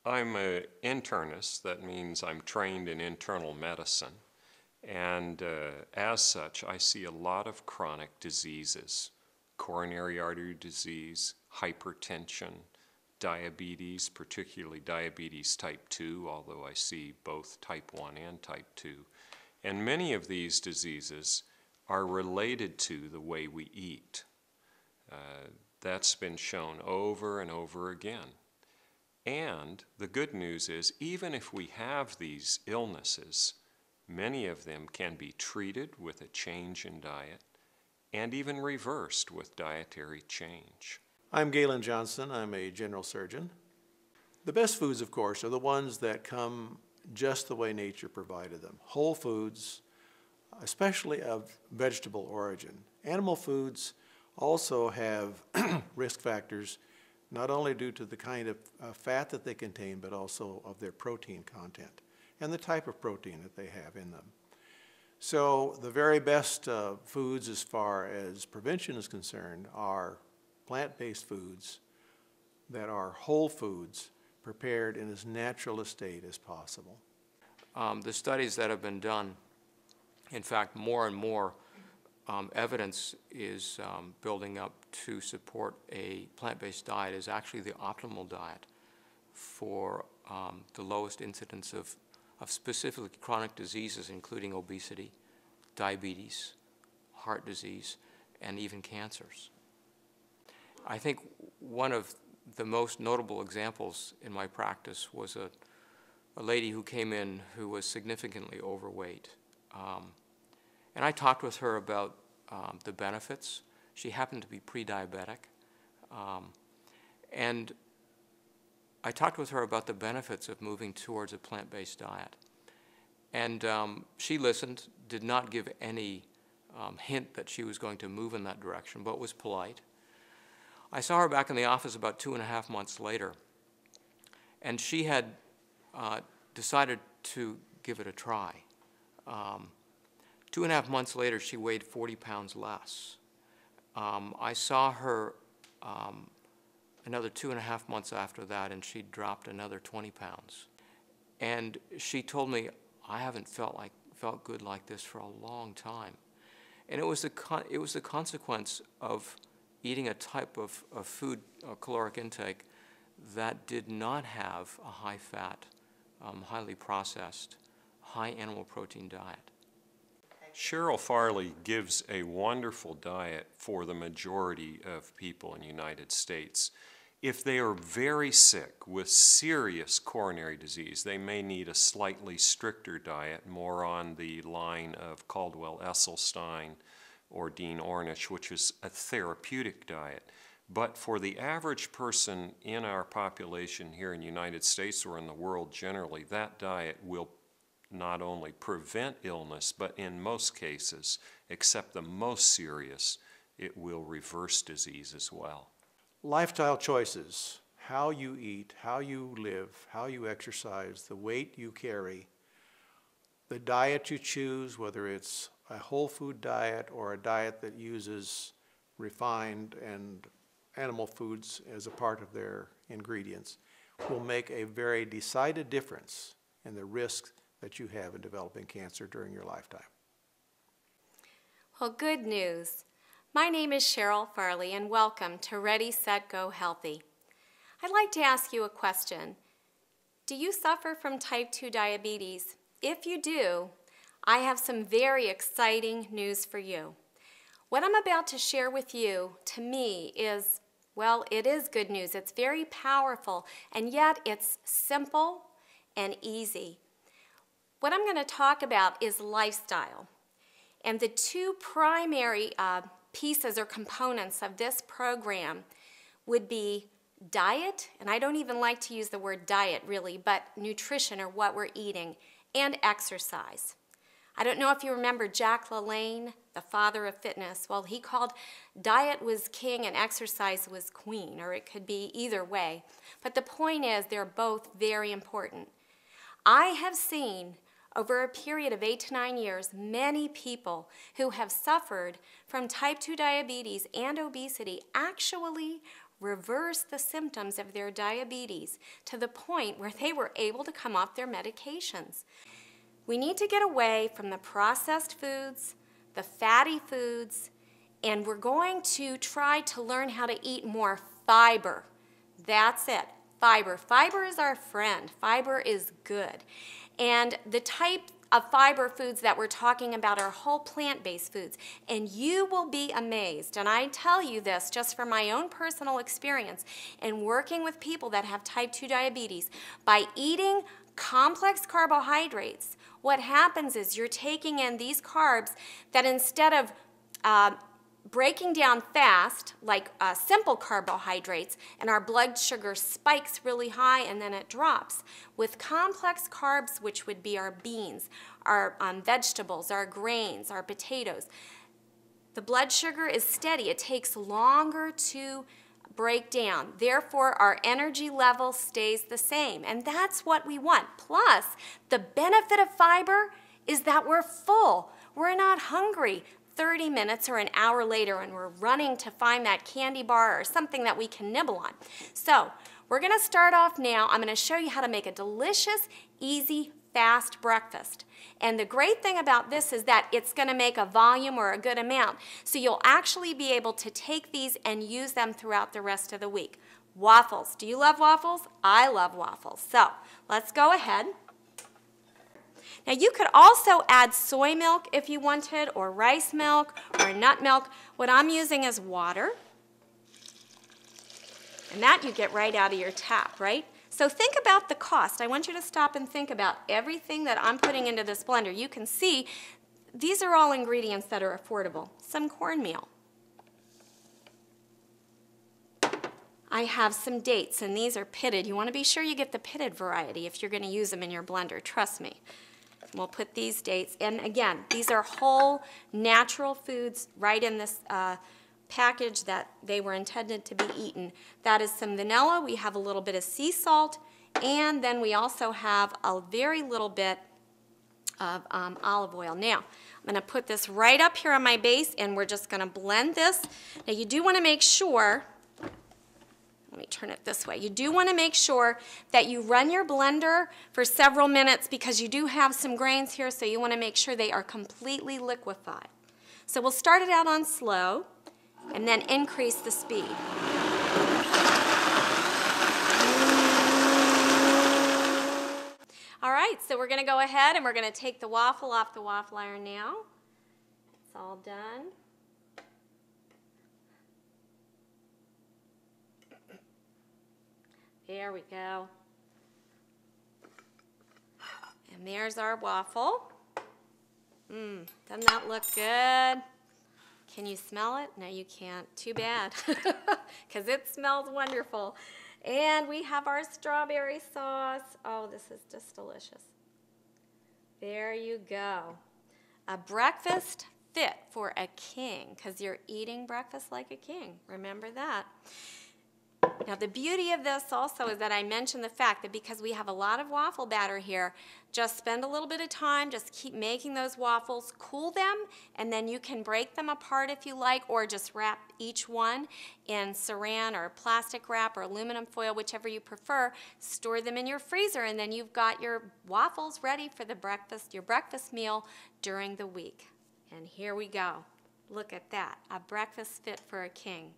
I'm an internist. That means I'm trained in internal medicine. And as such, I see a lot of chronic diseases: coronary artery disease, hypertension, diabetes, particularly diabetes type 2, although I see both type 1 and type 2. And many of these diseases are related to the way we eat. That's been shown over and over again. And the good news is, even if we have these illnesses, many of them can be treated with a change in diet and even reversed with dietary change. I'm Galen Johnson. I'm a general surgeon. The best foods, of course, are the ones that come just the way nature provided them. Whole foods, especially of vegetable origin. Animal foods also have risk factors, not only due to the kind of fat that they contain, but also of their protein content and the type of protein that they have in them. So the very best foods as far as prevention is concerned are plant-based foods that are whole foods prepared in as natural a state as possible. The studies that have been done, in fact, more and more evidence is building up to support a plant-based diet is actually the optimal diet for the lowest incidence of specifically chronic diseases, including obesity, diabetes, heart disease, and even cancers. I think one of the most notable examples in my practice was a lady who came in who was significantly overweight. And I talked with her about the benefits. She happened to be pre-diabetic. And I talked with her about the benefits of moving towards a plant-based diet. And she listened, did not give any hint that she was going to move in that direction, but was polite. I saw her back in the office about 2.5 months later, and she had decided to give it a try. 2.5 months later, she weighed 40 pounds less. I saw her another 2.5 months after that, and she dropped another 20 pounds. And she told me, I haven't felt good like this for a long time. And it was the consequence of eating a type of food, caloric intake, that did not have a high-fat, highly processed, high animal protein diet. Cheryl Farley gives a wonderful diet for the majority of people in the United States. If they are very sick with serious coronary disease, they may need a slightly stricter diet, more on the line of Caldwell Esselstyn or Dean Ornish, which is a therapeutic diet. But for the average person in our population here in the United States or in the world generally, that diet will not only prevent illness, but in most cases, except the most serious, it will reverse disease as well. Lifestyle choices, how you eat, how you live, how you exercise, the weight you carry, the diet you choose, whether it's a whole food diet or a diet that uses refined and animal foods as a part of their ingredients, will make a very decided difference in the risk that you have in developing cancer during your lifetime. Well, good news. My name is Cheryl Farley, and welcome to Ready, Set, Go Healthy. I'd like to ask you a question. Do you suffer from type 2 diabetes? If you do, I have some very exciting news for you. What I'm about to share with you, to me, is, well, it is good news. It's very powerful, and yet it's simple and easy. What I'm going to talk about is lifestyle. And the two primary pieces or components of this program would be diet, and I don't even like to use the word diet really, but nutrition or what we're eating, and exercise. I don't know if you remember Jack LaLanne, the father of fitness. Well, he called diet was king and exercise was queen, or it could be either way. But the point is they're both very important. I have seen over a period of 8 to 9 years, many people who have suffered from type 2 diabetes and obesity actually reverse the symptoms of their diabetes to the point where they were able to come off their medications. We need to get away from the processed foods, the fatty foods, and we're going to try to learn how to eat more fiber. That's it, fiber. Fiber is our friend. Fiber is good. And the type of fiber foods that we're talking about are whole plant-based foods. And you will be amazed, and I tell you this just from my own personal experience in working with people that have type 2 diabetes, by eating complex carbohydrates, what happens is you're taking in these carbs that instead of breaking down fast, like simple carbohydrates, and our blood sugar spikes really high and then it drops. With complex carbs, which would be our beans, our vegetables, our grains, our potatoes, the blood sugar is steady. It takes longer to break down. Therefore, our energy level stays the same, and that's what we want. Plus, the benefit of fiber is that we're full. We're not hungry 30 minutes or an hour later and we're running to find that candy bar or something that we can nibble on. So, we're going to start off now. I'm going to show you how to make a delicious, easy, fast breakfast. And the great thing about this is that it's going to make a volume or a good amount. So you'll actually be able to take these and use them throughout the rest of the week. Waffles. Do you love waffles? I love waffles. So let's go ahead. Now you could also add soy milk if you wanted, or rice milk, or nut milk. What I'm using is water. And that you get right out of your tap, right? So think about the cost. I want you to stop and think about everything that I'm putting into this blender. You can see these are all ingredients that are affordable. Some cornmeal. I have some dates, and these are pitted. You want to be sure you get the pitted variety if you're going to use them in your blender. Trust me. We'll put these dates, and again, these are whole, natural foods right in this package that they were intended to be eaten. That is some vanilla. We have a little bit of sea salt, and then we also have a very little bit of olive oil. Now, I'm going to put this right up here on my base, and we're just going to blend this. Now, you do want to make sure, let me turn it this way. You do want to make sure that you run your blender for several minutes because you do have some grains here, so you want to make sure they are completely liquefied. So we'll start it out on slow and then increase the speed. All right, so we're going to go ahead and we're going to take the waffle off the waffle iron now. It's all done. There we go. And there's our waffle. Doesn't that look good? Can you smell it? No, you can't. Too bad, because it smells wonderful. And we have our strawberry sauce. Oh, this is just delicious. There you go. A breakfast fit for a king, because you're eating breakfast like a king. Remember that. Now, the beauty of this also is that I mentioned the fact that because we have a lot of waffle batter here, just spend a little bit of time, just keep making those waffles, cool them, and then you can break them apart if you like, or just wrap each one in saran or plastic wrap or aluminum foil, whichever you prefer. Store them in your freezer, and then you've got your waffles ready for the breakfast, your breakfast meal during the week. And here we go. Look at that, a breakfast fit for a king.